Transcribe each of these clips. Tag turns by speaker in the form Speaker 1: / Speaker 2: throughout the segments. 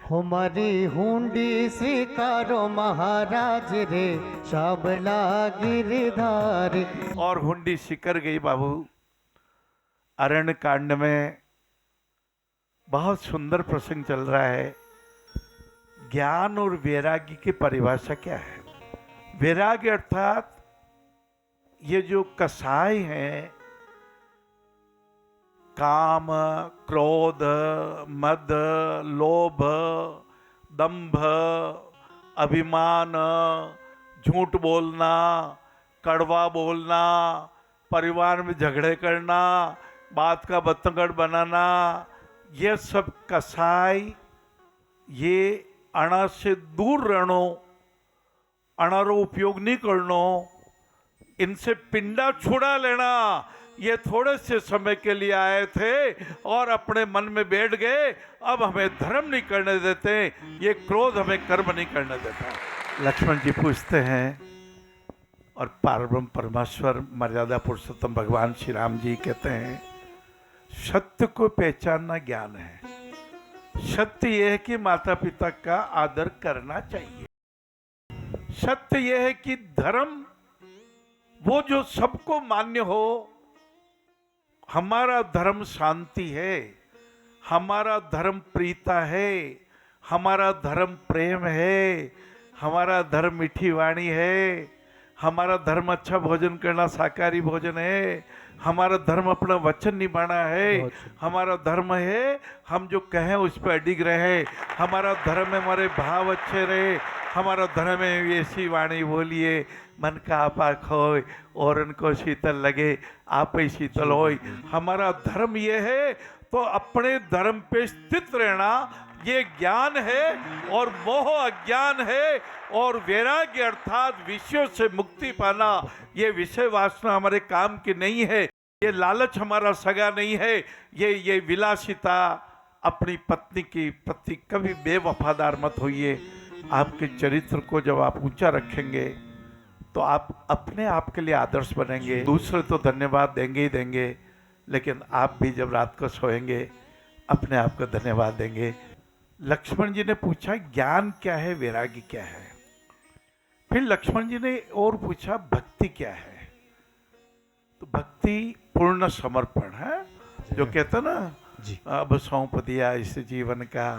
Speaker 1: हमारी हुंडी स्वीकारो महाराज रे, शाबला गिरधार।
Speaker 2: और हुंडी सिकर गई बाबू। अरण्य कांड में बहुत सुंदर प्रसंग चल रहा है। ज्ञान और वैराग्य की परिभाषा क्या है? वैराग्य अर्थात ये जो कसाय हैं, काम, क्रोध, मद, लोभ, दंभ, अभिमान, झूठ बोलना, कड़वा बोलना, परिवार में झगड़े करना, बात का बतंगड़ बनाना, ये सब कसाय, ये अणा से दूर रहनो, अणारो उपयोग नहीं करनो, इनसे पिंडा छुड़ा लेना। ये थोड़े से समय के लिए आए थे और अपने मन में बैठ गए, अब हमें धर्म नहीं करने देते, ये क्रोध हमें कर्म नहीं करने देता। लक्ष्मण जी पूछते हैं और पारब्रह्म परमेश्वर मर्यादा पुरुषोत्तम भगवान श्री राम जी कहते हैं, सत्य को पहचानना ज्ञान है। सत्य यह है कि माता पिता का आदर करना चाहिए। सत्य यह है कि धर्म वो जो सबको मान्य हो। हमारा धर्म शांति है, हमारा धर्म प्रीता है, हमारा धर्म प्रेम है, हमारा धर्म मीठी वाणी है, हमारा धर्म अच्छा भोजन करना शाकाहारी भोजन है, हमारा धर्म अपना वचन निभाना है, हमारा धर्म है हम जो कहें उस पर अडिग रहे, हमारा धर्म में हमारे भाव अच्छे रहे, हमारा धर्म में ऐसी वाणी बोलिए मन का आपा खोए और उनको शीतल लगे आप ही शीतल होय। हमारा धर्म ये है, तो अपने धर्म पे स्थित रहना ये ज्ञान है, और मोह अज्ञान है, और वैराग्य अर्थात विषयों से मुक्ति पाना, ये विषय वासना हमारे काम की नहीं है, ये लालच हमारा सगा नहीं है, ये विलासिता अपनी पत्नी की प्रति कभी बेवफादार मत होइए। आपके चरित्र को जब आप ऊंचा रखेंगे तो आप अपने आप के लिए आदर्श बनेंगे। दूसरे तो धन्यवाद देंगे ही देंगे, लेकिन आप भी जब रात को सोएंगे अपने आप को धन्यवाद देंगे। लक्ष्मण जी ने पूछा ज्ञान क्या है, वैराग्य क्या है? फिर लक्ष्मण जी ने और पूछा भक्ति क्या है? तो भक्ति पूर्ण समर्पण है, जो कहते ना, अब सौंप दिया इस जीवन का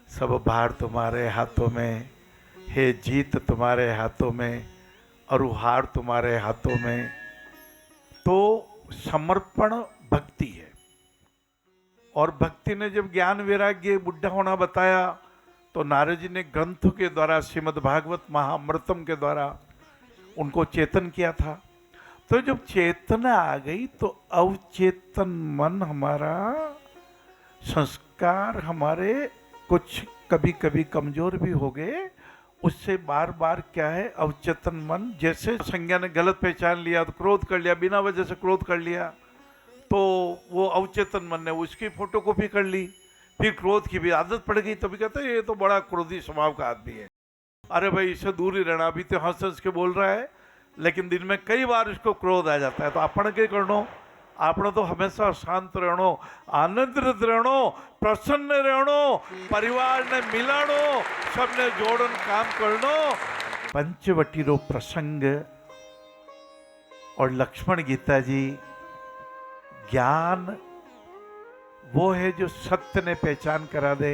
Speaker 2: सब भार तुम्हारे हाथों में, हे जीत तुम्हारे हाथों में और हार तुम्हारे हाथों में। तो समर्पण भक्ति है। और भक्ति ने जब ज्ञान वैराग्य बुढ़ा होना बताया तो नारद जी ने ग्रंथों के द्वारा, श्रीमद् भागवत महाअमृतम के द्वारा उनको चेतन किया था। तो जब चेतना आ गई तो अवचेतन मन हमारा, संस्कार हमारे कुछ कभी कभी कमजोर भी हो गए, उससे बार बार क्या है, अवचेतन मन, जैसे संज्ञा ने गलत पहचान लिया तो क्रोध कर लिया, बिना वजह से क्रोध कर लिया, तो वो अवचेतन मन ने उसकी फोटोकॉपी कर ली, फिर क्रोध की भी आदत पड़ गई, तभी कहते हैं ये तो बड़ा क्रोधी स्वभाव का आदमी है। अरे भाई इससे दूर ही रहना, अभी तो हंस हंस के बोल रहा है लेकिन दिन में कई बार इसको क्रोध आ जाता है। तो आपण के करनो, आपने तो हमेशा शांत रहनो, आनंदित रहनो, प्रसन्न रहनो, परिवार ने मिलानो, सबने जोड़न काम करनो। पंचवटी रो प्रसंग और लक्ष्मण गीता जी, ज्ञान वो है जो सत्य ने पहचान करा दे।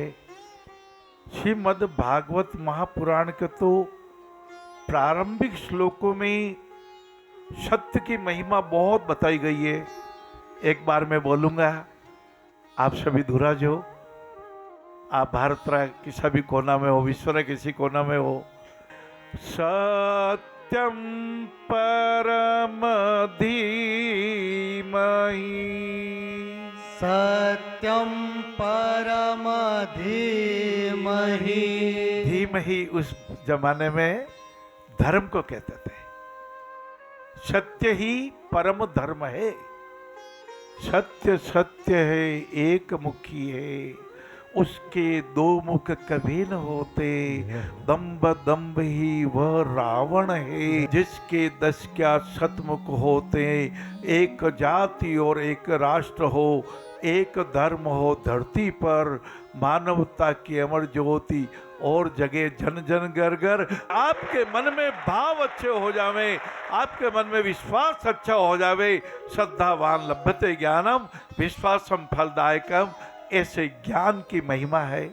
Speaker 2: श्रीमद् भागवत महापुराण के तो प्रारंभिक श्लोकों में सत्य की महिमा बहुत बताई गई है। एक बार मैं बोलूंगा, आप सभी धुराज हो, आप भारत के सभी कोना में हो, विश्व के किसी कोना में हो। सत्यम परम धीमहि,
Speaker 1: सत्यम परम धीमहि।
Speaker 2: धीमहि उस जमाने में धर्म को कहते थे। सत्य ही परम धर्म है। सत्य सत्य है, एक मुखी है, उसके दो मुख कभी न होते। दंभ दंभ ही वह रावण है, जिसके 10 क्या शतमुख होते। एक जाति और एक राष्ट्र हो, एक धर्म हो धरती पर, मानवता की अमर ज्योति और जगे जन जन घर घर। आपके मन में भाव अच्छे हो जावे, आपके मन में विश्वास अच्छा हो जावे। श्रद्धावान लभते ज्ञानम विश्वासम फलदायकम, ऐसे ज्ञान की महिमा है।